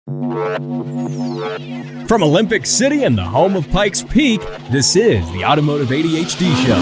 From Olympic City and the home of Pikes Peak, this is the Automotive ADHD Show.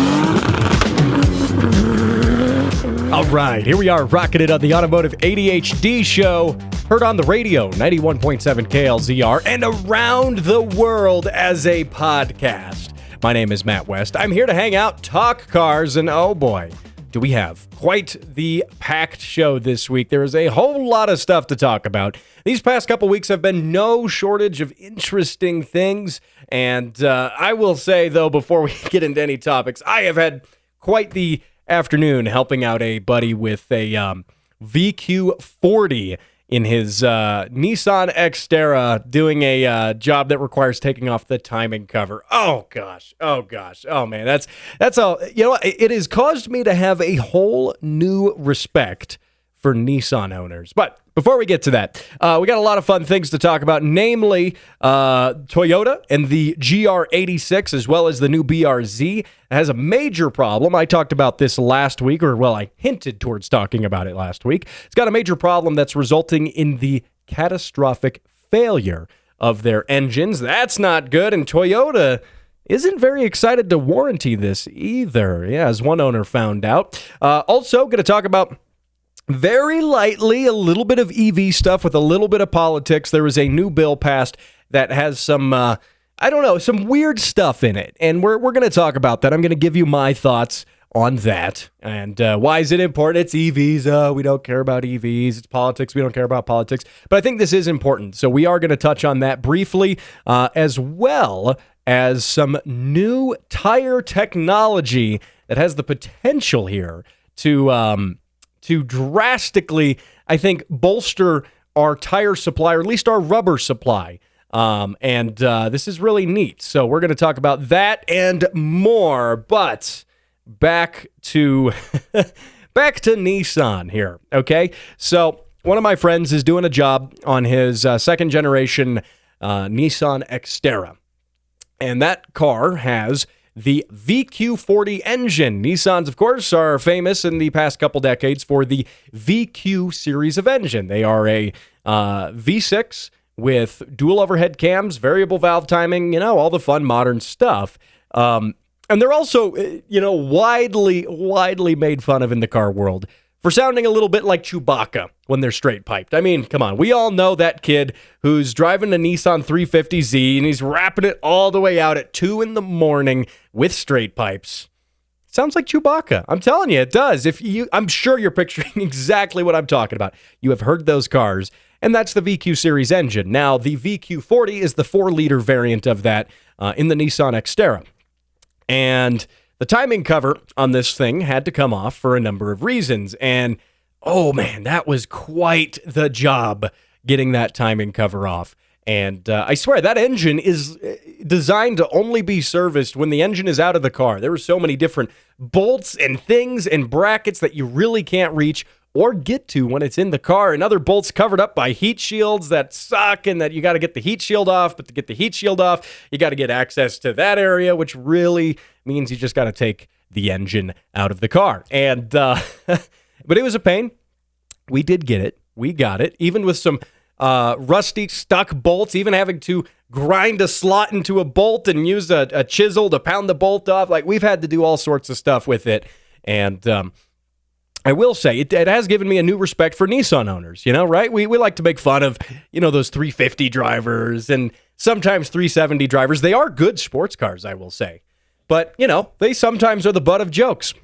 All right, here we are rocking it on the Automotive ADHD Show. Heard on the radio, 91.7 KLZR, and around the world as a podcast. My name is Matt West. I'm here to hang out, talk cars, and oh boy, do we have quite the packed show this week. There is a whole lot of stuff to talk about. These past couple weeks have been no shortage of interesting things. And I will say, though, before we get into any topics, I have had quite the afternoon helping out a buddy with a VQ40 in his Nissan Xterra, doing a job that requires taking off the timing cover. Oh gosh, oh man, that's all. You know, it has caused me to have a whole new respect for Nissan owners. But before we get to that, we got a lot of fun things to talk about, namely Toyota and the GR86, as well as the new BRZ. It has a major problem. I talked about this last week, I hinted towards talking about it last week. It's got a major problem that's resulting in the catastrophic failure of their engines. That's not good, and Toyota isn't very excited to warranty this either, as one owner found out. Also, going to talk about very lightly a little bit of EV stuff with a little bit of politics. There was a new bill passed that has some, some weird stuff in it. And we're going to talk about that. I'm going to give you my thoughts on that. And why is it important? It's EVs. We don't care about EVs. It's politics. We don't care about politics. But I think this is important. So we are going to touch on that briefly, as well as some new tire technology that has the potential here to drastically, I think, bolster our tire supply, or at least our rubber supply. And this is really neat. So we're going to talk about that and more. But back to Nissan here, okay? So one of my friends is doing a job on his second generation Nissan Xterra. And that car has the VQ40 engine. Nissans, of course, are famous in the past couple decades for the VQ series of engine. They are a V6 with dual overhead cams, variable valve timing, all the fun modern stuff. And they're also, widely made fun of in the car world for sounding a little bit like Chewbacca when they're straight piped. I mean, come on. We all know that kid who's driving a Nissan 350Z and he's rapping it all the way out at 2 a.m. with straight pipes. Sounds like Chewbacca. I'm telling you, it does. I'm sure you're picturing exactly what I'm talking about. You have heard those cars, and that's the VQ series engine. Now, the VQ40 is the 4-liter variant of that in the Nissan Xterra. And the timing cover on this thing had to come off for a number of reasons. And, oh man, that was quite the job getting that timing cover off. And I swear, that engine is designed to only be serviced when the engine is out of the car. There were so many different bolts and things and brackets that you really can't reach or get to when it's in the car, and other bolts covered up by heat shields that suck and that you got to get the heat shield off. But to get the heat shield off, you got to get access to that area, which really means you just got to take the engine out of the car. And but it was a pain. We did get it. We got it, even with some rusty stuck bolts, even having to grind a slot into a bolt and use a chisel to pound the bolt off. Like, we've had to do all sorts of stuff with it. And I will say, it has given me a new respect for Nissan owners, right? We like to make fun of, those 350 drivers and sometimes 370 drivers. They are good sports cars, I will say. But, they sometimes are the butt of jokes.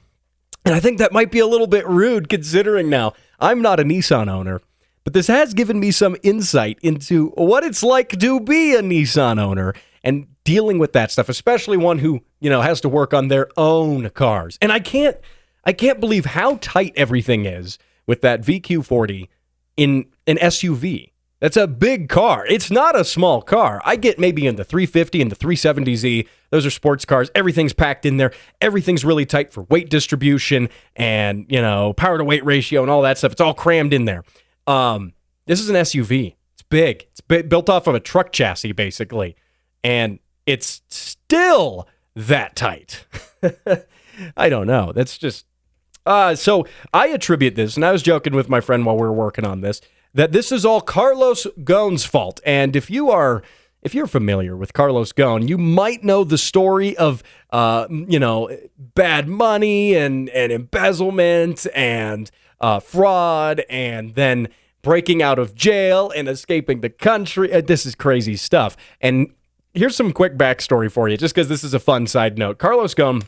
And I think that might be a little bit rude, considering now I'm not a Nissan owner. But this has given me some insight into what it's like to be a Nissan owner and dealing with that stuff, especially one who, has to work on their own cars. And I can't believe how tight everything is with that VQ40 in an SUV. That's a big car. It's not a small car. I get maybe in the 350 and the 370Z. Those are sports cars. Everything's packed in there. Everything's really tight for weight distribution and, power to weight ratio and all that stuff. It's all crammed in there. This is an SUV. It's big. It's built off of a truck chassis, basically. And it's still that tight. I don't know. That's just... So I attribute this, and I was joking with my friend while we were working on this, that this is all Carlos Ghosn's fault. And if you're familiar with Carlos Ghosn, you might know the story of, bad money and embezzlement and fraud, and then breaking out of jail and escaping the country. This is crazy stuff. And here's some quick backstory for you, just because this is a fun side note. Carlos Ghosn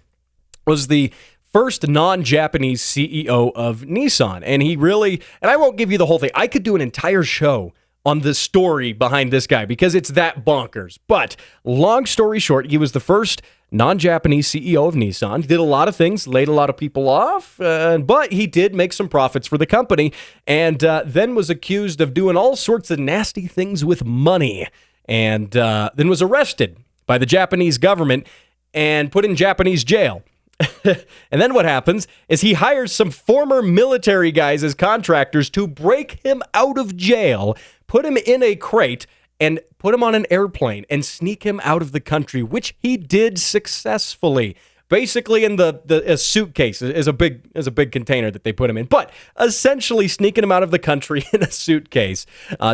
was the first non-Japanese CEO of Nissan. And I won't give you the whole thing. I could do an entire show on the story behind this guy because it's that bonkers. But long story short, he was the first non-Japanese CEO of Nissan. He did a lot of things, laid a lot of people off, but he did make some profits for the company, and then was accused of doing all sorts of nasty things with money, and then was arrested by the Japanese government and put in Japanese jail. And then what happens is he hires some former military guys as contractors to break him out of jail, put him in a crate, and put him on an airplane and sneak him out of the country, which he did successfully. Basically, in a suitcase is a big container that they put him in, but essentially sneaking him out of the country in a suitcase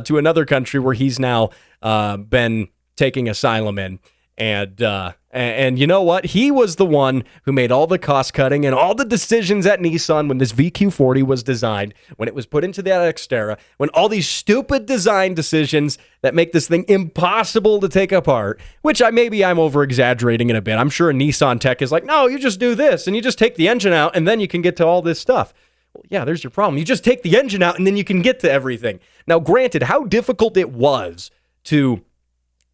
to another country where he's now been taking asylum in. And you know what? He was the one who made all the cost cutting and all the decisions at Nissan when this VQ40 was designed, when it was put into that Xterra, when all these stupid design decisions that make this thing impossible to take apart, which maybe I'm over-exaggerating it a bit. I'm sure a Nissan tech is like, no, you just do this and you just take the engine out and then you can get to all this stuff. Well, yeah, there's your problem. You just take the engine out and then you can get to everything. Now, granted, how difficult it was to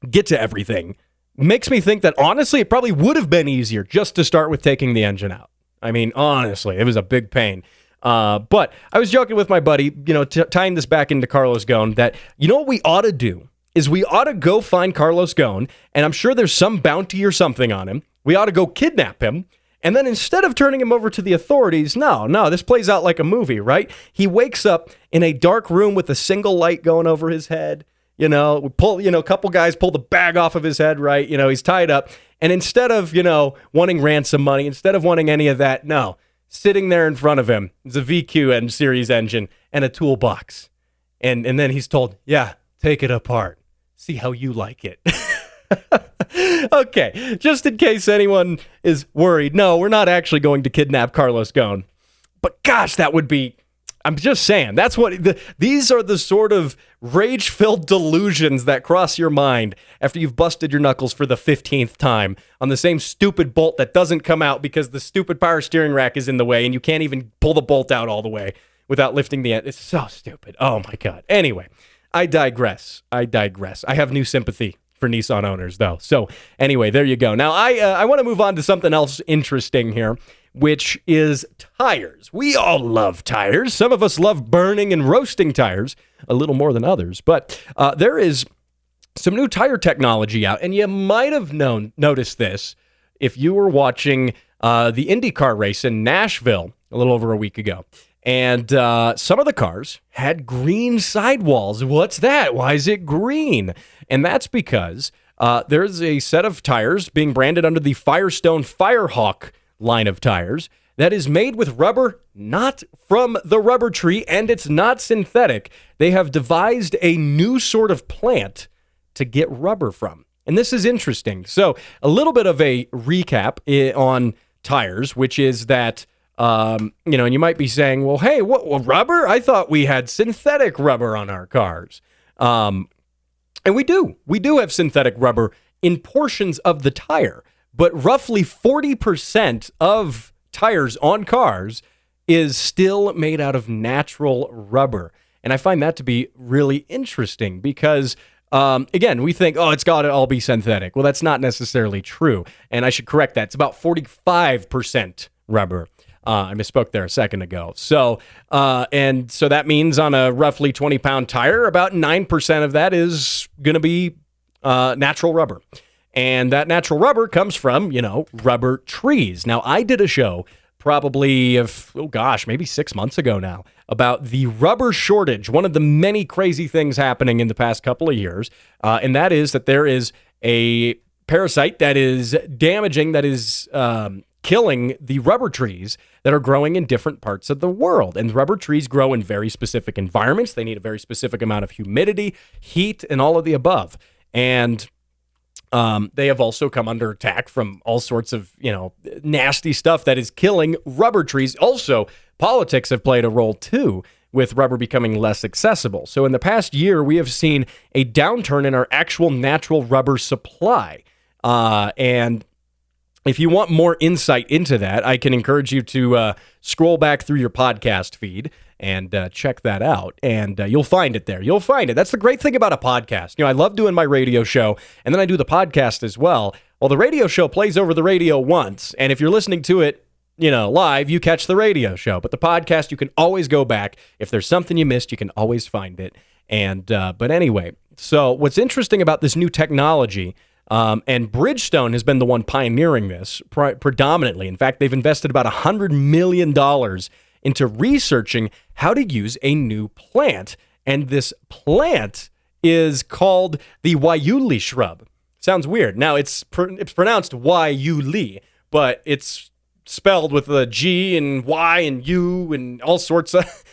get to everything makes me think that, honestly, it probably would have been easier just to start with taking the engine out. I mean, honestly, it was a big pain. But I was joking with my buddy, tying this back into Carlos Ghosn, that, what we ought to do is we ought to go find Carlos Ghosn, and I'm sure there's some bounty or something on him. We ought to go kidnap him, and then instead of turning him over to the authorities, no, this plays out like a movie, right? He wakes up in a dark room with a single light going over his head. A couple guys pull the bag off of his head, right? He's tied up. And instead of, wanting ransom money, instead of wanting any of that, no. Sitting there in front of him is a VQ series engine and a toolbox. And then he's told, yeah, take it apart. See how you like it. Okay, just in case anyone is worried, no, we're not actually going to kidnap Carlos Ghosn. But gosh, that would be... I'm just saying, that's what these are the sort of rage-filled delusions that cross your mind after you've busted your knuckles for the 15th time on the same stupid bolt that doesn't come out because the stupid power steering rack is in the way and you can't even pull the bolt out all the way without lifting the end. It's so stupid. Oh my God. Anyway, I digress. I have new sympathy for Nissan owners, though. So anyway, there you go. Now, I want to move on to something else interesting here, which is tires. We all love tires. Some of us love burning and roasting tires a little more than others. But there is some new tire technology out, and you might have noticed this if you were watching the IndyCar race in Nashville a little over a week ago. And some of the cars had green sidewalls. What's that? Why is it green? And that's because there's a set of tires being branded under the Firestone Firehawk line of tires that is made with rubber not from the rubber tree, and it's not synthetic. They have devised a new sort of plant to get rubber from. And this is interesting. So a little bit of a recap on tires, which is that, and you might be saying, well, hey, what rubber? I thought we had synthetic rubber on our cars. And we do. We do have synthetic rubber in portions of the tire. But roughly 40% of tires on cars is still made out of natural rubber. And I find that to be really interesting because, again, we think, it's got to all be synthetic. Well, that's not necessarily true. And I should correct that. It's about 45% rubber. I misspoke there a second ago. So that means on a roughly 20-pound tire, about 9% of that is going to be natural rubber. And that natural rubber comes from, rubber trees. Now, I did a show probably maybe 6 months ago now about the rubber shortage, one of the many crazy things happening in the past couple of years. And that is that there is a parasite that is damaging, that is killing the rubber trees that are growing in different parts of the world. And rubber trees grow in very specific environments. They need a very specific amount of humidity, heat, and all of the above. And they have also come under attack from all sorts of, nasty stuff that is killing rubber trees. Also, politics have played a role too, with rubber becoming less accessible. So in the past year, we have seen a downturn in our actual natural rubber supply. And if you want more insight into that, I can encourage you to scroll back through your podcast feed and check that out. And you'll find it there. You'll find it. That's the great thing about a podcast. I love doing my radio show, and then I do the podcast as well. Well, the radio show plays over the radio once, and if you're listening to it, live, you catch the radio show. But the podcast, you can always go back. If there's something you missed, you can always find it. And but anyway, so what's interesting about this new technology, and Bridgestone has been the one pioneering this predominantly. In fact, they've invested about $100 million into researching how to use a new plant. And this plant is called the Waiuli shrub. Sounds weird. Now, it's pronounced Waiuli, but it's spelled with a G and Y and U and all sorts of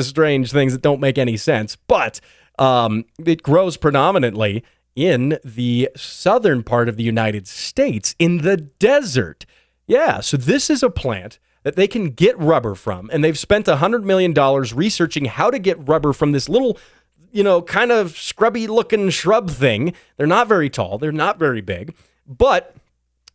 strange things that don't make any sense. But it grows predominantly in the southern part of the United States, in the desert. Yeah, so this is a plant that they can get rubber from, and they've spent $100 million researching how to get rubber from this little, kind of scrubby-looking shrub thing. They're not very tall. They're not very big, but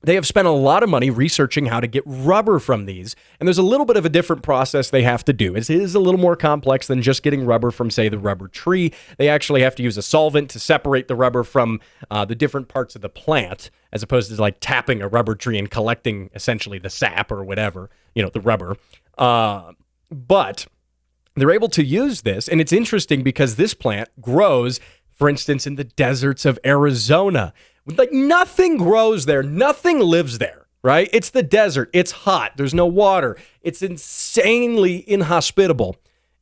they have spent a lot of money researching how to get rubber from these, and there's a little bit of a different process they have to do. It is a little more complex than just getting rubber from, say, the rubber tree. They actually have to use a solvent to separate the rubber from the different parts of the plant, as opposed to like tapping a rubber tree and collecting essentially the sap or whatever, the rubber. But they're able to use this, and it's interesting because this plant grows, for instance, in the deserts of Arizona. Like nothing grows there. Nothing lives there, right? It's the desert. It's hot. There's no water. It's insanely inhospitable.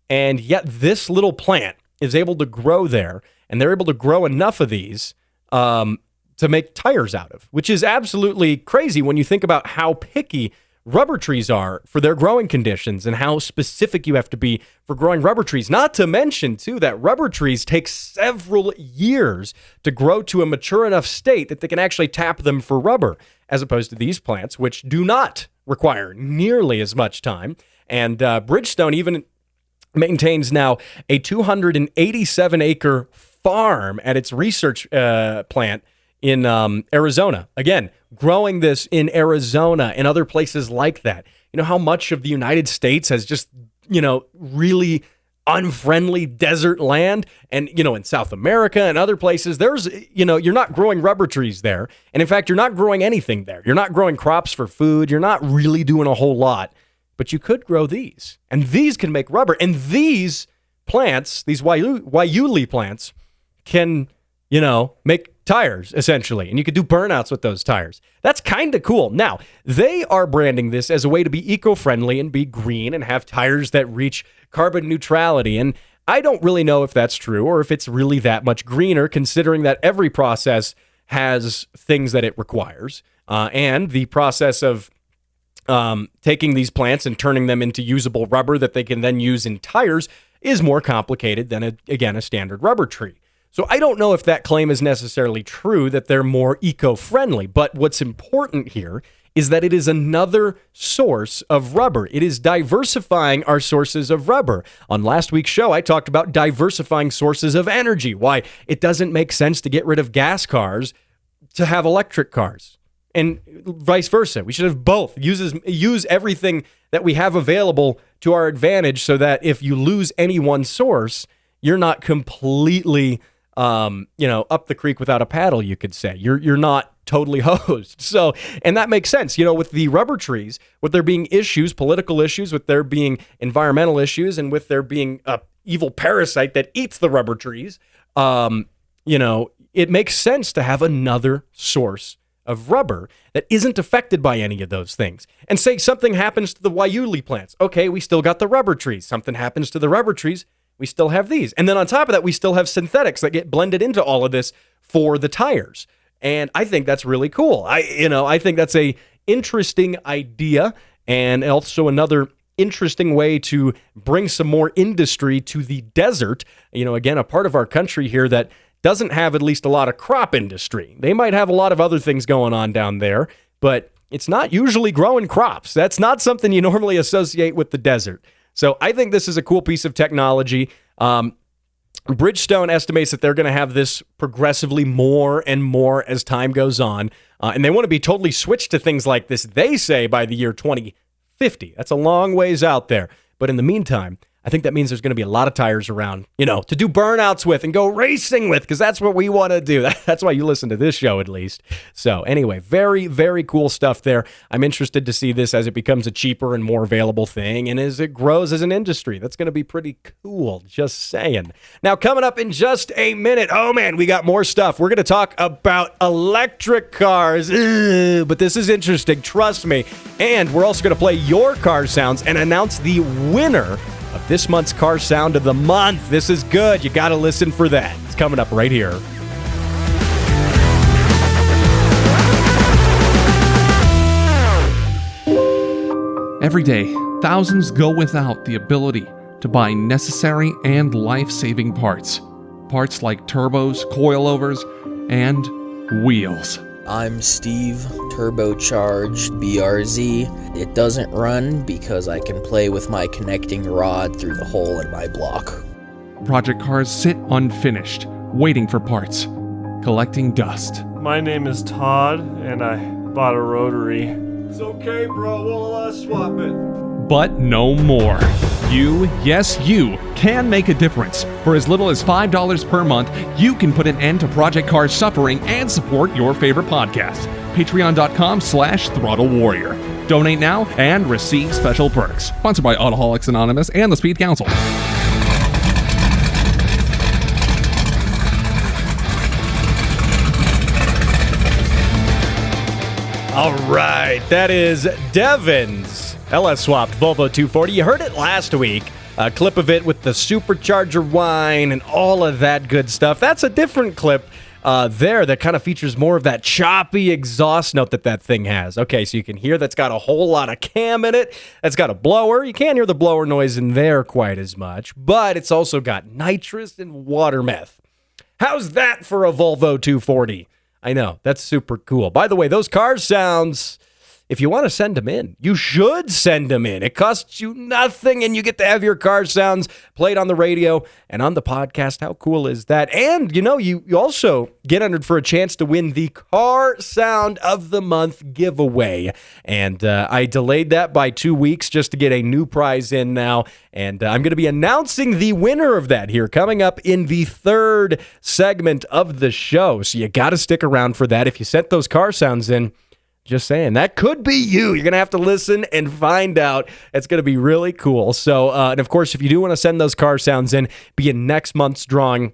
And yet this little plant is able to grow there, and they're able to grow enough of these to make tires out of, which is absolutely crazy when you think about how picky rubber trees are for their growing conditions and how specific you have to be for growing rubber trees. Not to mention, too, that rubber trees take several years to grow to a mature enough state that they can actually tap them for rubber, as opposed to these plants, which do not require nearly as much time. And Bridgestone even maintains now a 287-acre farm at its research plant in Arizona. Again, growing this in Arizona and other places like that. You know how much of the United States has just, really unfriendly desert land? And, in South America and other places, there's, you're not growing rubber trees there. And in fact, you're not growing anything there. You're not growing crops for food. You're not really doing a whole lot. But you could grow these. And these can make rubber. And these plants, these Waiuli plants, can, make tires, essentially. And you could do burnouts with those tires. That's kind of cool. Now, they are branding this as a way to be eco-friendly and be green and have tires that reach carbon neutrality. And I don't really know if that's true or if it's really that much greener, considering that every process has things that it requires. And the process of taking these plants and turning them into usable rubber that they can then use in tires is more complicated than, a standard rubber tree. So I don't know if that claim is necessarily true, that they're more eco-friendly, but what's important here is that it is another source of rubber. It is diversifying our sources of rubber. On last week's show, I talked about diversifying sources of energy, why it doesn't make sense to get rid of gas cars to have electric cars, and vice versa. We should have both. Use everything that we have available to our advantage so that if you lose any one source, you're not completely up the creek without a paddle, you could say. You're not totally hosed. So, and that makes sense, with the rubber trees, with there being issues, political issues, with there being environmental issues, and with there being a evil parasite that eats the rubber trees, it makes sense to have another source of rubber that isn't affected by any of those things. And say something happens to the Waiuli plants. Okay, we still got the rubber trees. Something happens to the rubber trees. We still have these. And then on top of that, we still have synthetics that get blended into all of this for the tires. And I think that's really cool. I think that's a interesting idea, and also another interesting way to bring some more industry to the desert. Again, a part of our country here that doesn't have at least a lot of crop industry. They might have a lot of other things going on down there, but it's not usually growing crops. That's not something you normally associate with the desert. So I think this is a cool piece of technology. Bridgestone estimates that they're going to have this progressively more and more as time goes on. And they want to be totally switched to things like this, they say, by the year 2050. That's a long ways out there. But in the meantime, I think that means there's going to be a lot of tires around, to do burnouts with and go racing with, because that's what we want to do. That's why you listen to this show, at least. So anyway, very, very cool stuff there. I'm interested to see this as it becomes a cheaper and more available thing, and as it grows as an industry. That's going to be pretty cool, just saying. Now, coming up in just a minute, oh man, we got more stuff. We're going to talk about electric cars, but this is interesting, trust me. And we're also going to play your car sounds and announce the winner of this month's Car Sound of the Month. This is good. You got to listen for that. It's coming up right here. Every day, thousands go without the ability to buy necessary and life-saving parts. Parts like turbos, coilovers, and wheels. I'm Steve, turbocharged BRZ. It doesn't run because I can play with my connecting rod through the hole in my block. Project cars sit unfinished, waiting for parts, collecting dust. My name is Todd, and I bought a rotary. It's okay, bro. We'll swap it. But no more. You, yes you, can make a difference. For as little as $5 per month, you can put an end to Project Cars suffering and support your favorite podcast. Patreon.com/Throttle Warrior. Donate now and receive special perks. Sponsored by Autoholics Anonymous and the Speed Council. All right, that is Devin's LS-swapped Volvo 240. You heard it last week. A clip of it with the supercharger whine and all of that good stuff. That's a different clip there that kind of features more of that choppy exhaust note that thing has. Okay, so you can hear that's got a whole lot of cam in it. That's got a blower. You can't hear the blower noise in there quite as much, but it's also got nitrous and water meth. How's that for a Volvo 240? I know, that's super cool. By the way, those car sounds, if you want to send them in, you should send them in. It costs you nothing, and you get to have your car sounds played on the radio and on the podcast. How cool is that? And, you also get entered for a chance to win the Car Sound of the Month giveaway. And I delayed that by 2 weeks just to get a new prize in now. And I'm going to be announcing the winner of that here coming up in the third segment of the show. So you got to stick around for that. If you sent those car sounds in, just saying, that could be you. You're going to have to listen and find out. It's going to be really cool. So, and of course, if you do want to send those car sounds in, be in next month's drawing,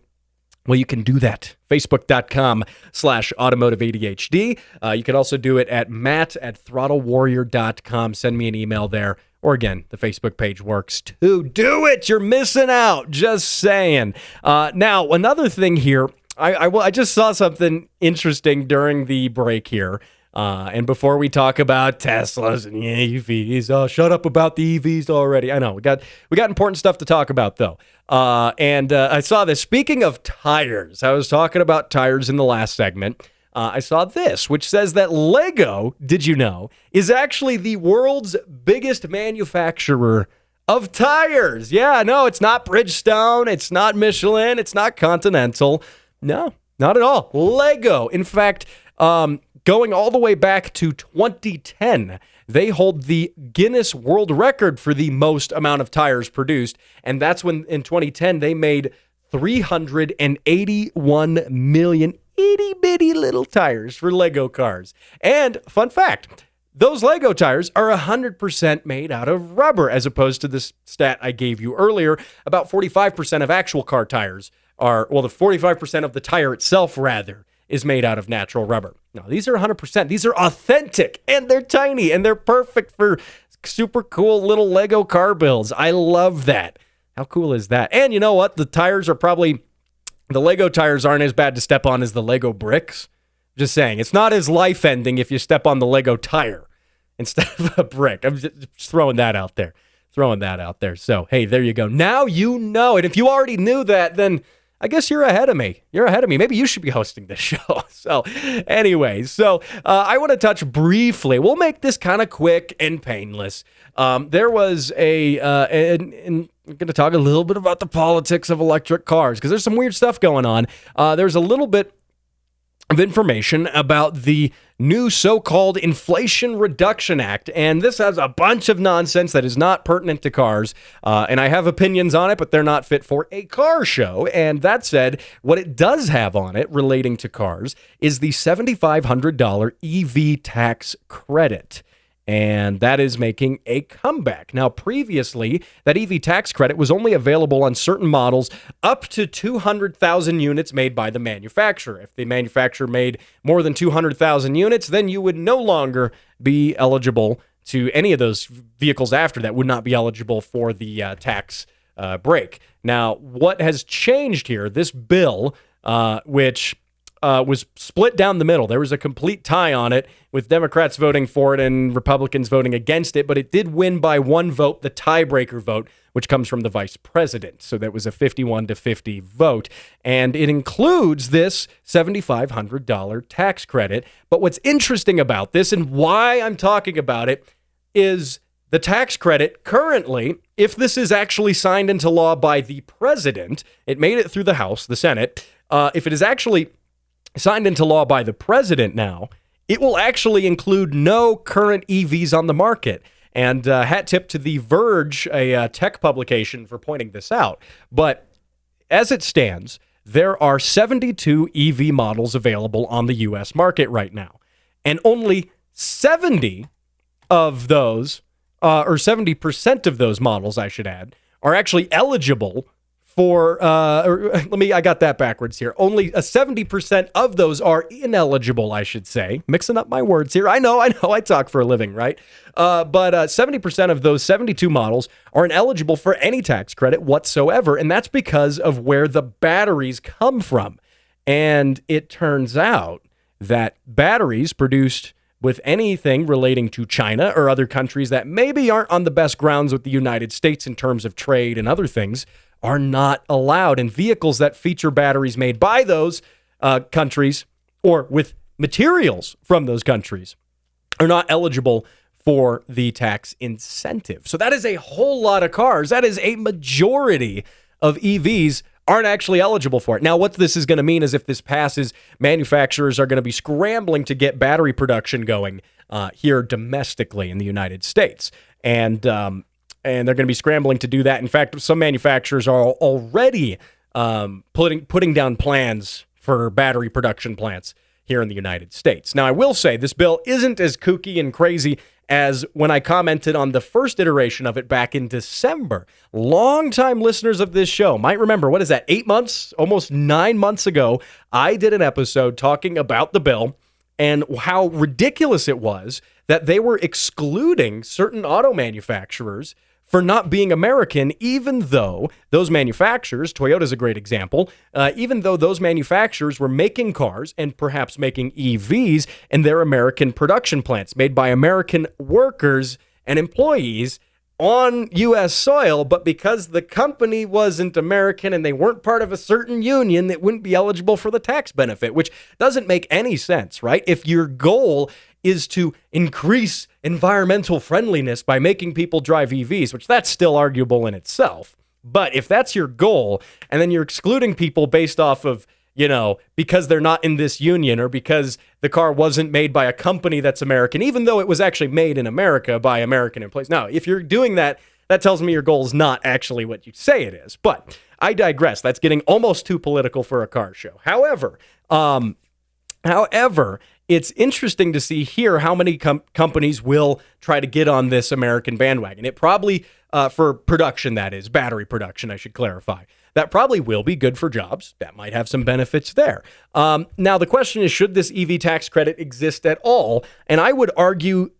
well, you can do that. Facebook.com/Automotive ADHD. You can also do it at matt@throttlewarrior.com. Send me an email there. Or again, the Facebook page works too. Do it. You're missing out. Just saying. Now, another thing here. I just saw something interesting during the break here. And before we talk about Teslas and EVs, shut up about the EVs already. I know we got important stuff to talk about though. And I saw this. Speaking of tires, I was talking about tires in the last segment. I saw this, which says that Lego, did you know, is actually the world's biggest manufacturer of tires. Yeah, no, it's not Bridgestone, it's not Michelin, it's not Continental. No, not at all. Lego. In fact, going all the way back to 2010, they hold the Guinness World Record for the most amount of tires produced. And that's when, in 2010, they made 381 million itty-bitty little tires for Lego cars. And, fun fact, those Lego tires are 100% made out of rubber, as opposed to this stat I gave you earlier. About 45% of actual car tires are, well, the 45% of the tire itself, rather, is made out of natural rubber. No, these are 100%. These are authentic, and they're tiny, and they're perfect for super cool little Lego car builds. I love that. How cool is that? And you know what? The tires are probably, the Lego tires aren't as bad to step on as the Lego bricks. Just saying, it's not as life-ending if you step on the Lego tire. instead of a brick. I'm just throwing that out there. So, hey, there you go. Now you know. And if you already knew that, then I guess you're ahead of me. Maybe you should be hosting this show. So anyway, I want to touch briefly. We'll make this kind of quick and painless. There was and I'm going to talk a little bit about the politics of electric cars because there's some weird stuff going on. There's a little bit of information about the new so-called Inflation Reduction Act, and this has a bunch of nonsense that is not pertinent to cars, and I have opinions on it, but they're not fit for a car show. And that said, what it does have on it relating to cars is the $7,500 EV tax credit. And that is making a comeback. Now, previously, that EV tax credit was only available on certain models up to 200,000 units made by the manufacturer. If the manufacturer made more than 200,000 units, then you would no longer be eligible to any of those vehicles after that would not be eligible for the tax break. Now, what has changed here, this bill, which was split down the middle. There was a complete tie on it with Democrats voting for it and Republicans voting against it, but it did win by one vote, the tiebreaker vote, which comes from the vice president. So that was a 51-50 vote, and it includes this $7,500 tax credit. But what's interesting about this and why I'm talking about it is the tax credit currently, if this is actually signed into law by the president, it made it through the House, the Senate, if it is actually signed into law by the president now, it will actually include no current EVs on the market. And hat tip to The Verge, a tech publication, for pointing this out. But as it stands, there are 72 EV models available on the U.S. market right now. And only 70 of those, or 70% of those models, I should add, are actually eligible for, I got that backwards here. Only 70% of those are ineligible, I should say. Mixing up my words here. I know, I talk for a living, right? But 70% of those 72 models are ineligible for any tax credit whatsoever, and that's because of where the batteries come from. And it turns out that batteries produced with anything relating to China or other countries that maybe aren't on the best grounds with the United States in terms of trade and other things are not allowed. And vehicles that feature batteries made by those countries or with materials from those countries are not eligible for the tax incentive. So that is a whole lot of cars. That is a majority of EVs aren't actually eligible for it. Now, what this is going to mean is if this passes, manufacturers are going to be scrambling to get battery production going here domestically in the United States. And they're going to be scrambling to do that. In fact, some manufacturers are already putting down plans for battery production plants here in the United States. Now, I will say this bill isn't as kooky and crazy as when I commented on the first iteration of it back in December. Longtime listeners of this show might remember, what is that, 8 months, almost 9 months ago, I did an episode talking about the bill and how ridiculous it was that they were excluding certain auto manufacturers for not being American, even though those manufacturers, Toyota's a great example, even though those manufacturers were making cars and perhaps making EVs in their American production plants made by American workers and employees on U.S. soil, but because the company wasn't American and they weren't part of a certain union, it wouldn't be eligible for the tax benefit, which doesn't make any sense, right? If your goal is to increase environmental friendliness by making people drive EVs, which that's still arguable in itself. But if that's your goal, and then you're excluding people based off of, because they're not in this union or because the car wasn't made by a company that's American, even though it was actually made in America by American employees. Now, if you're doing that, that tells me your goal is not actually what you say it is. But I digress. That's getting almost too political for a car show. However, it's interesting to see here how many companies will try to get on this American bandwagon. It probably, for production, that is, battery production, I should clarify. That probably will be good for jobs. That might have some benefits there. Now, the question is, should this EV tax credit exist at all? And I would argue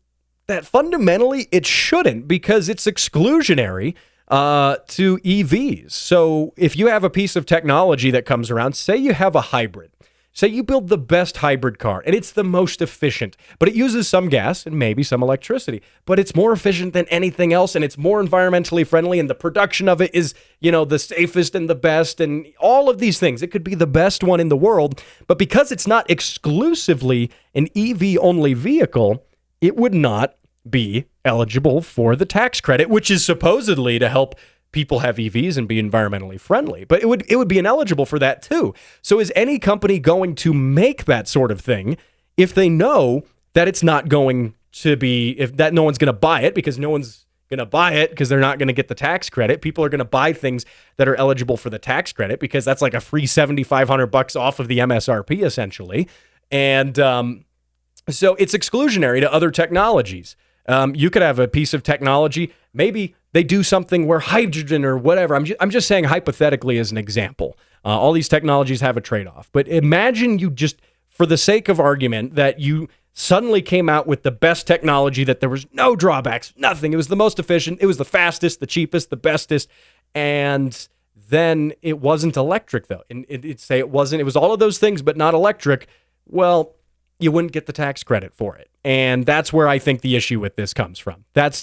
that fundamentally it shouldn't, because it's exclusionary to EVs. So if you have a piece of technology that comes around, say you have a hybrid. Say you build the best hybrid car and it's the most efficient, but it uses some gas and maybe some electricity, but it's more efficient than anything else and it's more environmentally friendly and the production of it is, the safest and the best and all of these things. It could be the best one in the world, but because it's not exclusively an EV only vehicle, it would not be eligible for the tax credit, which is supposedly to help people have EVs and be environmentally friendly, but it would be ineligible for that too. So is any company going to make that sort of thing if they know that it's not going to be, if that no one's going to buy it because no one's going to buy it because they're not going to get the tax credit. People are going to buy things that are eligible for the tax credit because that's like a free $7,500 off of the MSRP essentially. And so it's exclusionary to other technologies. You could have a piece of technology, maybe they do something where hydrogen or whatever. I'm just saying hypothetically as an example. All these technologies have a trade-off. But imagine you just, for the sake of argument, that you suddenly came out with the best technology, that there was no drawbacks, nothing. It was the most efficient. It was the fastest, the cheapest, the bestest. And then it wasn't electric, though. And it'd say it wasn't. It was all of those things, but not electric. Well, you wouldn't get the tax credit for it. And that's where I think the issue with this comes from. That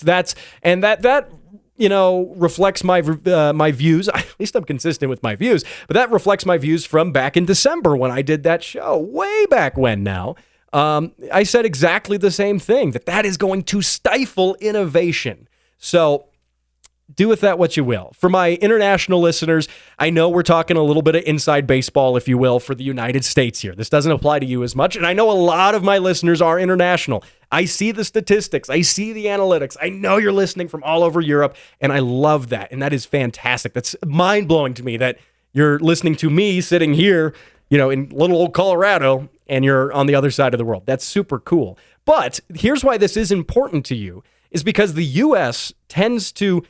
reflects my views. At least I'm consistent with my views, but that reflects my views from back in December when I did that show, way back when now. I said exactly the same thing, that is going to stifle innovation. So do with that what you will. For my international listeners, I know we're talking a little bit of inside baseball, if you will, for the United States here. This doesn't apply to you as much, and I know a lot of my listeners are international. I see the statistics. I see the analytics. I know you're listening from all over Europe, and I love that, and that is fantastic. That's mind-blowing to me that you're listening to me sitting here, in little old Colorado, and you're on the other side of the world. That's super cool. But here's why this is important to you, is because the U.S. tends to,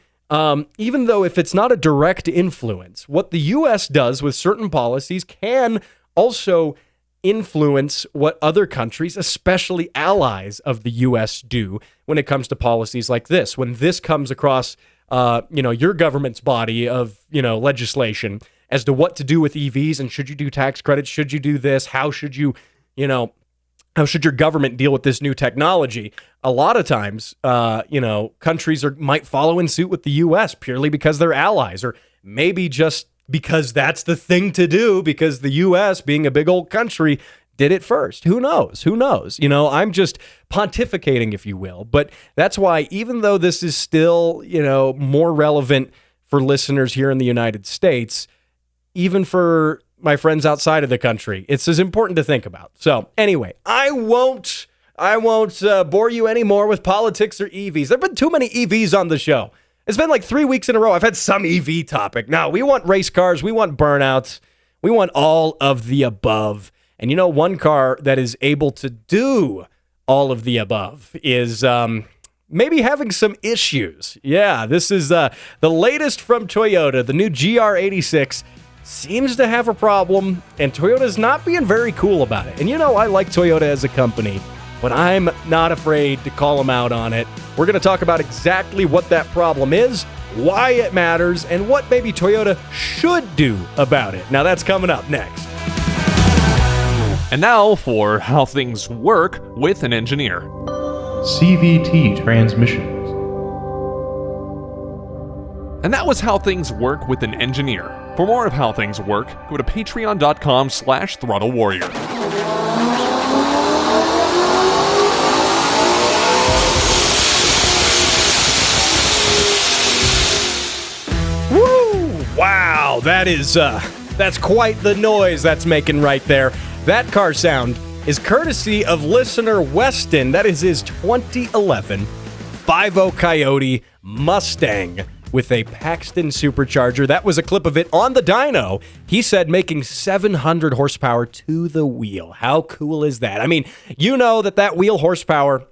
even though if it's not a direct influence, what the U.S. does with certain policies can also influence what other countries, especially allies of the U.S., do when it comes to policies like this. When this comes across, your government's body of, legislation as to what to do with EVs and should you do tax credits, should you do this, how should you, how should your government deal with this new technology? A lot of times, countries might follow in suit with the U.S. purely because they're allies, or maybe just because that's the thing to do because the U.S., being a big old country, did it first. Who knows? I'm just pontificating, if you will. But that's why, even though this is still, more relevant for listeners here in the United States, even for my friends outside of the country, it's as important to think about. So anyway, I won't bore you anymore with politics or EVs. There have been too many EVs on the show. It's been like 3 weeks in a row. I've had some EV topic. Now, we want race cars. We want burnouts. We want all of the above. And one car that is able to do all of the above is maybe having some issues. Yeah, this is the latest from Toyota. The new GR86 seems to have a problem, and Toyota's not being very cool about it. And I like Toyota as a company, but I'm not afraid to call them out on it. We're going to talk about exactly what that problem is, why it matters, and what maybe Toyota should do about it. Now that's coming up next. And now for how things work with an engineer. CVT transmissions. And that was how things work with an engineer. For more of how things work, go to patreon.com/throttlewarrior. Woo! Wow, that's quite the noise that's making right there. That car sound is courtesy of listener Weston. That is his 2011 5.0 Coyote Mustang with a Paxton supercharger. That was a clip of it on the dyno. He said making 700 horsepower to the wheel. How cool is that? I mean, that wheel horsepower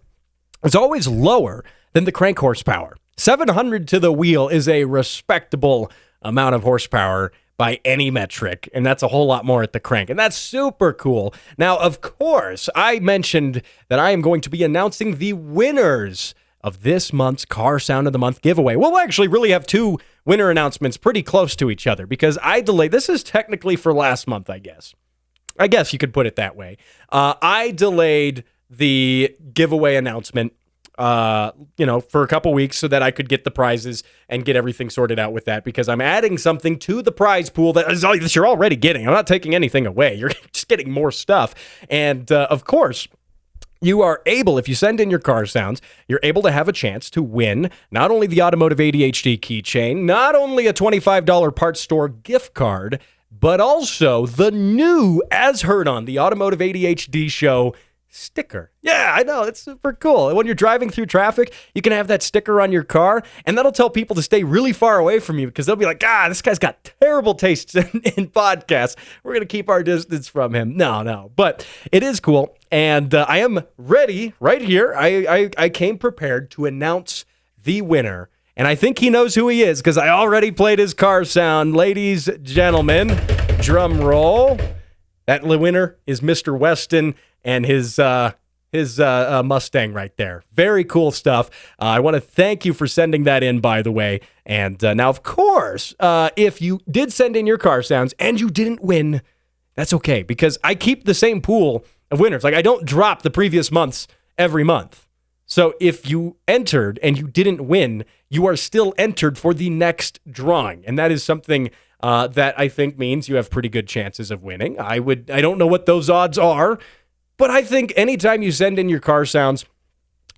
is always lower than the crank horsepower. 700 to the wheel is a respectable amount of horsepower by any metric, and that's a whole lot more at the crank, and that's super cool. Now, of course, I mentioned that I am going to be announcing the winners of this month's Car Sound of the Month giveaway. We'll actually really have two winner announcements pretty close to each other because I delayed. This is technically for last month, I guess. I guess you could put it that way. I delayed the giveaway announcement, for a couple weeks so that I could get the prizes and get everything sorted out with that, because I'm adding something to the prize pool that you're already getting. I'm not taking anything away. You're just getting more stuff. And of course, you are able, if you send in your car sounds, you're able to have a chance to win not only the Automotive ADHD keychain, not only a $25 parts store gift card, but also the new, as heard on the Automotive ADHD show, sticker. Yeah, I know. It's super cool. When you're driving through traffic, you can have that sticker on your car, and that'll tell people to stay really far away from you, because they'll be like, this guy's got terrible tastes in podcasts. We're going to keep our distance from him. No. But it is cool, and I am ready right here. I came prepared to announce the winner, and I think he knows who he is, because I already played his car sound. Ladies, gentlemen, drum roll. That winner is Mr. Weston and his Mustang right there. Very cool stuff. I want to thank you for sending that in, by the way. And now, of course, if you did send in your car sounds and you didn't win, that's okay, because I keep the same pool of winners. Like, I don't drop the previous months every month. So if you entered and you didn't win, you are still entered for the next drawing. And that is something that I think means you have pretty good chances of winning. I don't know what those odds are, but I think anytime you send in your car sounds,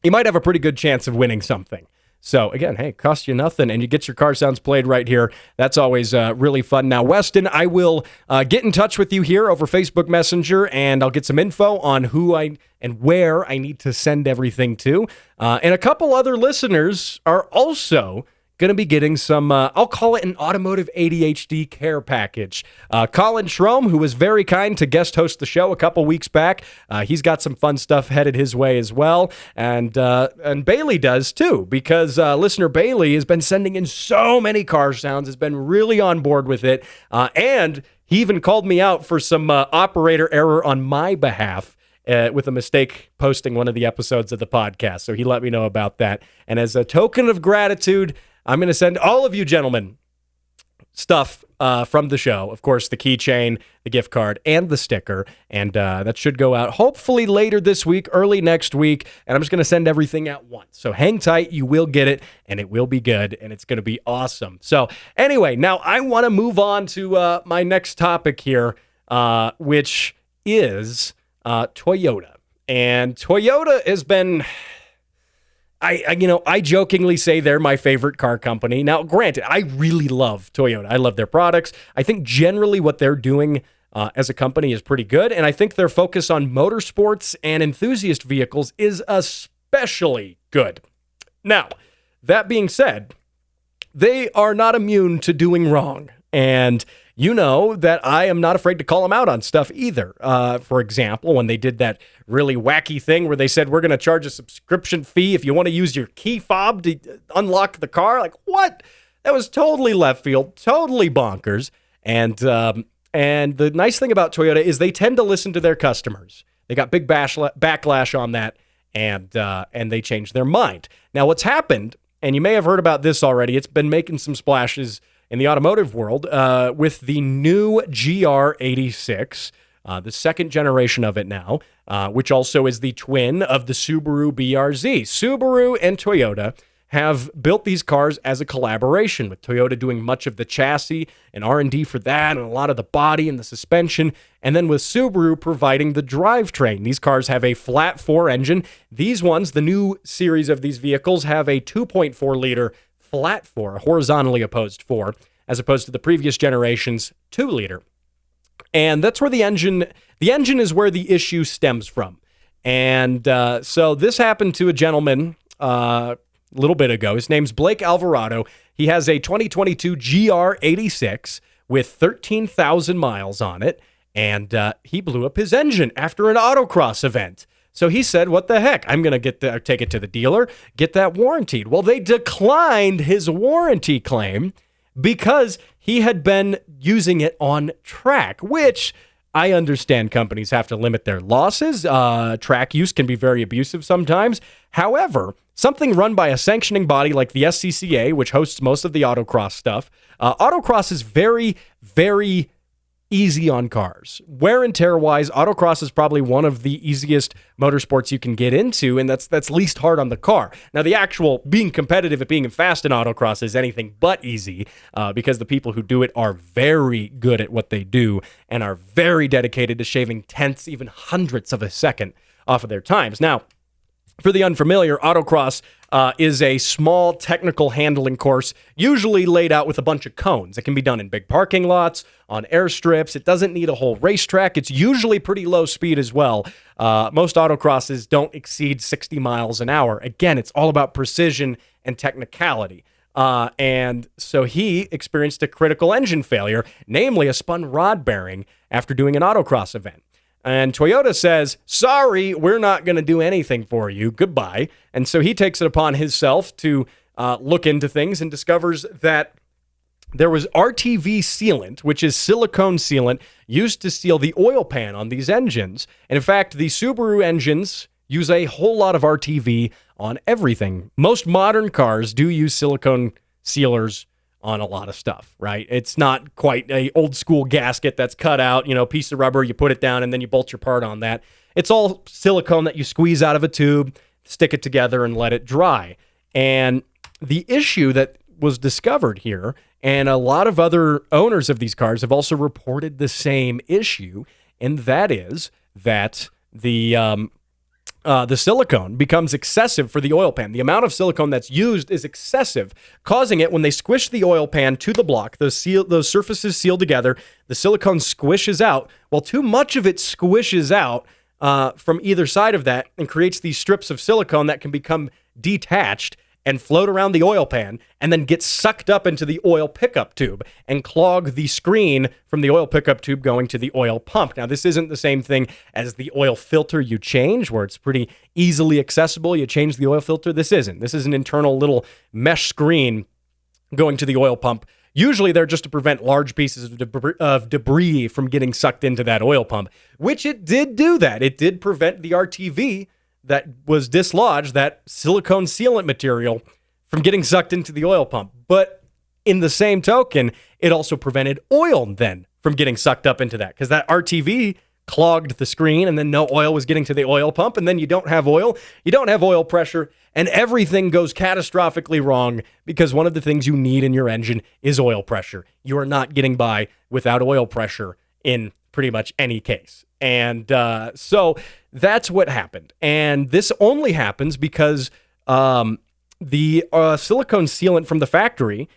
you might have a pretty good chance of winning something. So again, hey, costs you nothing, and you get your car sounds played right here. That's always really fun. Now, Weston, I will get in touch with you here over Facebook Messenger, and I'll get some info on who and where I need to send everything to. And a couple other listeners are also going to be getting some, I'll call it an Automotive ADHD care package. Colin Schrom, who was very kind to guest host the show a couple weeks back, he's got some fun stuff headed his way as well. And Bailey does too, because listener Bailey has been sending in so many car sounds, has been really on board with it. And he even called me out for some operator error on my behalf. With a mistake posting one of the episodes of the podcast. So he let me know about that. And as a token of gratitude, I'm going to send all of you gentlemen stuff from the show. Of course, the keychain, the gift card, and the sticker. And that should go out hopefully later this week, early next week. And I'm just going to send everything at once. So hang tight. You will get it, and it will be good, and it's going to be awesome. So anyway, now I want to move on to my next topic here, which is Toyota. And Toyota has been... I jokingly say they're my favorite car company. Now, granted, I really love Toyota. I love their products. I think generally what they're doing as a company is pretty good, and I think their focus on motorsports and enthusiast vehicles is especially good. Now, that being said, they are not immune to doing wrong, and you know that I am not afraid to call them out on stuff either. For example, when they did that really wacky thing where they said, we're going to charge a subscription fee if you want to use your key fob to unlock the car. Like, what? That was totally left field, totally bonkers. And the nice thing about Toyota is they tend to listen to their customers. They got big backlash on that, and they changed their mind. Now, what's happened, and you may have heard about this already, it's been making some splashes in the automotive world with the new GR86, the second generation of it now, which also is the twin of the Subaru BRZ. Subaru and Toyota have built these cars as a collaboration, with Toyota doing much of the chassis and R&D for that, and a lot of the body and the suspension, and then with Subaru providing the drivetrain. These cars have a flat 4 engine. These ones, the new series of these vehicles, have a 2.4 liter flat 4, horizontally opposed 4, as opposed to the previous generation's 2 liter. And that's where the engine is where the issue stems from. And so this happened to a gentleman a little bit ago. His name's Blake Alvarado. He has a 2022 GR86 with 13,000 miles on it, and he blew up his engine after an autocross event. So he said, what the heck? I'm going to take it to the dealer, get that warrantied. Well, they declined his warranty claim because he had been using it on track, which I understand companies have to limit their losses. Track use can be very abusive sometimes. However, something run by a sanctioning body like the SCCA, which hosts most of the autocross stuff, autocross is very, very easy on cars. Wear and tear wise, autocross is probably one of the easiest motorsports you can get into, and that's least hard on the car. Now, the actual being competitive at being fast in autocross is anything but easy because the people who do it are very good at what they do and are very dedicated to shaving tenths, even hundredths of a second off of their times. Now, for the unfamiliar, autocross is a small technical handling course, usually laid out with a bunch of cones. It can be done in big parking lots, on airstrips. It doesn't need a whole racetrack. It's usually pretty low speed as well. Most autocrosses don't exceed 60 miles an hour. Again, it's all about precision and technicality. And so he experienced a critical engine failure, namely a spun rod bearing, after doing an autocross event. And Toyota says, sorry, we're not going to do anything for you. Goodbye. And so he takes it upon himself to look into things and discovers that there was RTV sealant, which is silicone sealant used to seal the oil pan on these engines. And in fact, the Subaru engines use a whole lot of RTV on everything. Most modern cars do use silicone sealers on a lot of stuff, right? It's not quite a old school gasket that's cut out, piece of rubber, you put it down and then you bolt your part on that. It's all silicone that you squeeze out of a tube, stick it together and let it dry. And the issue that was discovered here, and a lot of other owners of these cars have also reported the same issue, and that is that the silicone becomes excessive for the oil pan. The amount of silicone that's used is excessive, causing it, when they squish the oil pan to the block, those surfaces seal together, the silicone squishes out. Well, too much of it squishes out from either side of that and creates these strips of silicone that can become detached and float around the oil pan and then get sucked up into the oil pickup tube and clog the screen from the oil pickup tube going to the oil pump. Now, this isn't the same thing as the oil filter you change, where it's pretty easily accessible. You change the oil filter. This isn't. This is an internal little mesh screen going to the oil pump. Usually they're just to prevent large pieces of debris from getting sucked into that oil pump, which it did do that. It did prevent the RTV that was dislodged, that silicone sealant material, from getting sucked into the oil pump. But in the same token, it also prevented oil then from getting sucked up into that, because that RTV clogged the screen and then no oil was getting to the oil pump, and then you don't have oil pressure, and everything goes catastrophically wrong, because one of the things you need in your engine is oil pressure. You are not getting by without oil pressure in pretty much any case. And so that's what happened. And this only happens because the silicone sealant from the factory,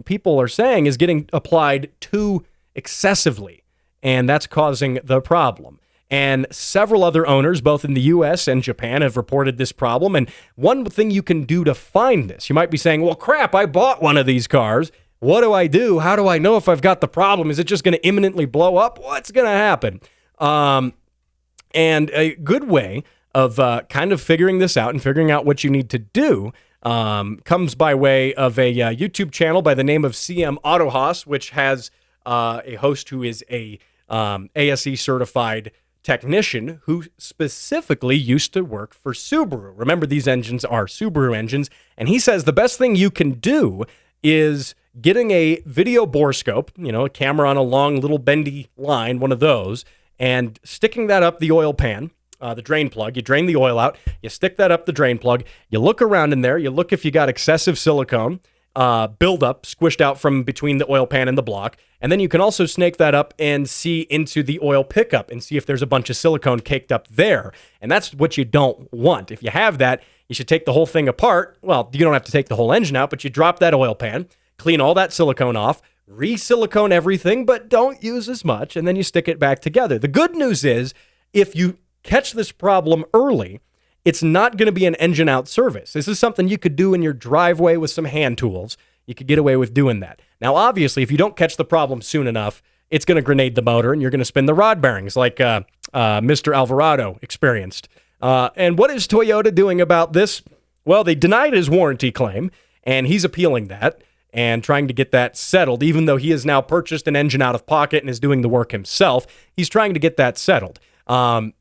people are saying, is getting applied too excessively. And that's causing the problem. And several other owners, both in the US and Japan, have reported this problem. And one thing you can do to find this, you might be saying, well, crap, I bought one of these cars. What do I do? How do I know if I've got the problem? Is it just going to imminently blow up? What's going to happen? And a good way of kind of figuring this out and figuring out what you need to do comes by way of a YouTube channel by the name of CM Autohaus, which has a host who is a ASE certified technician who specifically used to work for Subaru. Remember, these engines are Subaru engines, and he says the best thing you can do is getting a video borescope, a camera on a long little bendy line, one of those, and sticking that up the oil pan, the drain plug. You drain the oil out, you stick that up the drain plug, you look around in there, you look if you got excessive silicone buildup squished out from between the oil pan and the block, and then you can also snake that up and see into the oil pickup and see if there's a bunch of silicone caked up there. And that's what you don't want. If you have that, you should take the whole thing apart. Well, you don't have to take the whole engine out, but you drop that oil pan, clean all that silicone off, re-silicone everything, but don't use as much, and then you stick it back together. The good news is, if you catch this problem early, it's not going to be an engine out service. This is something you could do in your driveway with some hand tools. You could get away with doing that. Now, obviously, if you don't catch the problem soon enough, it's going to grenade the motor, and you're going to spin the rod bearings like Mr. Alvarado experienced. And what is Toyota doing about this? Well, they denied his warranty claim, and he's appealing that and trying to get that settled. Even though he has now purchased an engine out of pocket and is doing the work himself, he's trying to get that settled. And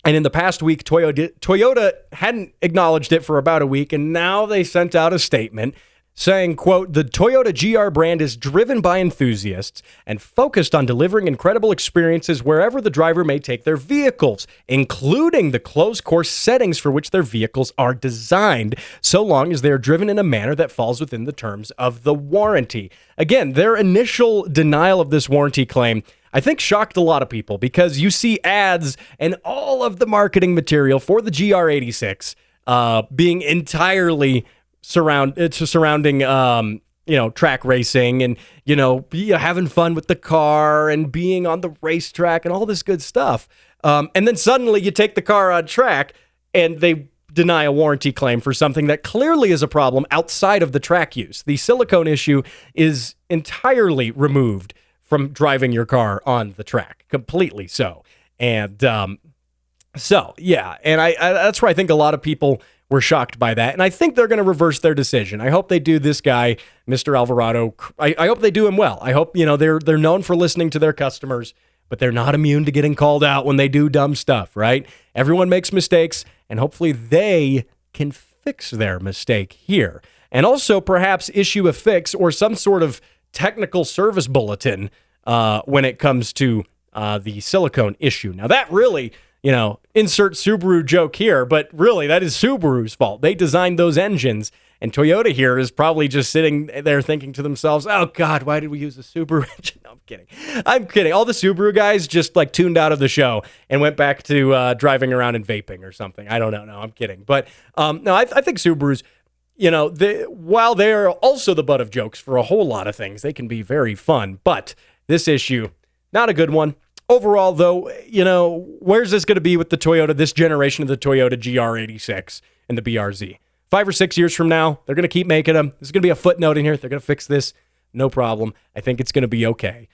in the past week, Toyota hadn't acknowledged it for about a week, and now they sent out a statement saying, quote, "The Toyota GR brand is driven by enthusiasts and focused on delivering incredible experiences wherever the driver may take their vehicles, including the closed course settings for which their vehicles are designed, so long as they are driven in a manner that falls within the terms of the warranty." Again, their initial denial of this warranty claim, I think, shocked a lot of people, because you see ads and all of the marketing material for the GR86 being entirely surrounding track racing and having fun with the car and being on the racetrack and all this good stuff, and then suddenly you take the car on track and they deny a warranty claim for something that clearly is a problem outside of the track use. The silicone issue is entirely removed from driving your car on the track, completely so. And that's where I think a lot of people were shocked by that. And I think they're going to reverse their decision. I hope they do this guy, Mr. Alvarado. I hope they do him well. I hope, they're known for listening to their customers, but they're not immune to getting called out when they do dumb stuff, right? Everyone makes mistakes, and hopefully they can fix their mistake here. And also perhaps issue a fix or some sort of technical service bulletin when it comes to the silicone issue. Now that really, insert Subaru joke here, but really that is Subaru's fault. They designed those engines, and Toyota here is probably just sitting there thinking to themselves, oh God, why did we use a Subaru engine? No, I'm kidding. All the Subaru guys just tuned out of the show and went back to driving around and vaping or something. I don't know. No, I'm kidding. But no, I think Subarus, while they're also the butt of jokes for a whole lot of things, they can be very fun. But this issue, not a good one. Overall, though, where's this going to be with the Toyota, this generation of the Toyota GR86 and the BRZ? 5 or 6 years from now, they're going to keep making them. There's going to be a footnote in here. They're going to fix this. No problem. I think it's going to be okay.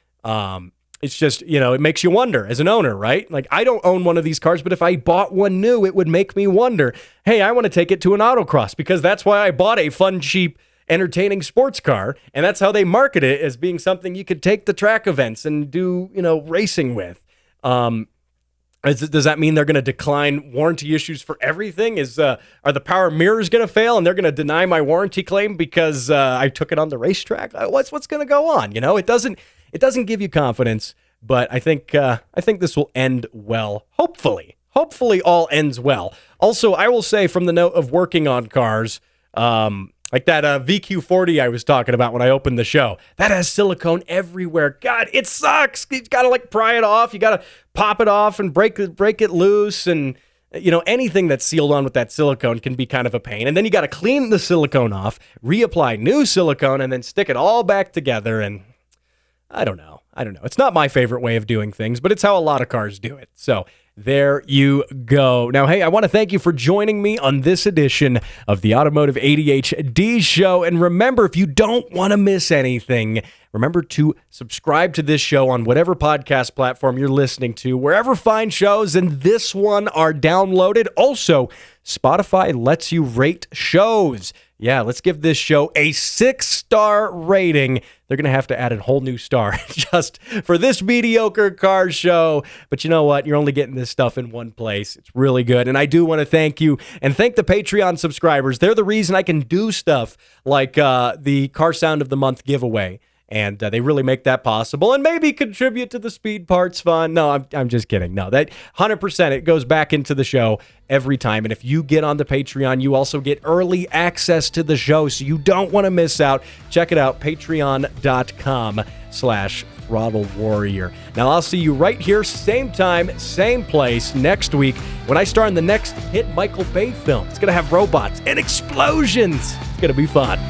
It's just, it makes you wonder as an owner, right? Like, I don't own one of these cars, but if I bought one new, it would make me wonder, hey, I want to take it to an autocross, because that's why I bought a fun, cheap, entertaining sports car, and that's how they market it, as being something you could take to track events and do, racing with. Does that mean they're going to decline warranty issues for everything? Are the power mirrors going to fail and they're going to deny my warranty claim because I took it on the racetrack? What's going to go on? It doesn't give you confidence, but I think this will end well. Hopefully all ends well. Also, I will say, from the note of working on cars, like that VQ40 I was talking about when I opened the show, that has silicone everywhere. God, it sucks. You got to pry it off. You got to pop it off and break it loose. And, anything that's sealed on with that silicone can be kind of a pain. And then you got to clean the silicone off, reapply new silicone, and then stick it all back together. And I don't know. It's not my favorite way of doing things, but it's how a lot of cars do it. So there you go. Now, hey, I want to thank you for joining me on this edition of the Automotive ADHD Show. And remember, if you don't want to miss anything, remember to subscribe to this show on whatever podcast platform you're listening to, wherever fine shows and this one are downloaded. Also, Spotify lets you rate shows. Yeah, let's give this show a 6-star rating. They're going to have to add a whole new star just for this mediocre car show. But you know what? You're only getting this stuff in one place. It's really good. And I do want to thank you and thank the Patreon subscribers. They're the reason I can do stuff like the Car Sound of the Month giveaway. And they really make that possible, and maybe contribute to the Speed Parts Fund. No, I'm just kidding. No, that 100%, it goes back into the show every time. And if you get on the Patreon, you also get early access to the show, so you don't want to miss out. Check it out, patreon.com/Throttle Warrior. Now, I'll see you right here, same time, same place, next week, when I star in the next hit Michael Bay film. It's going to have robots and explosions. It's going to be fun.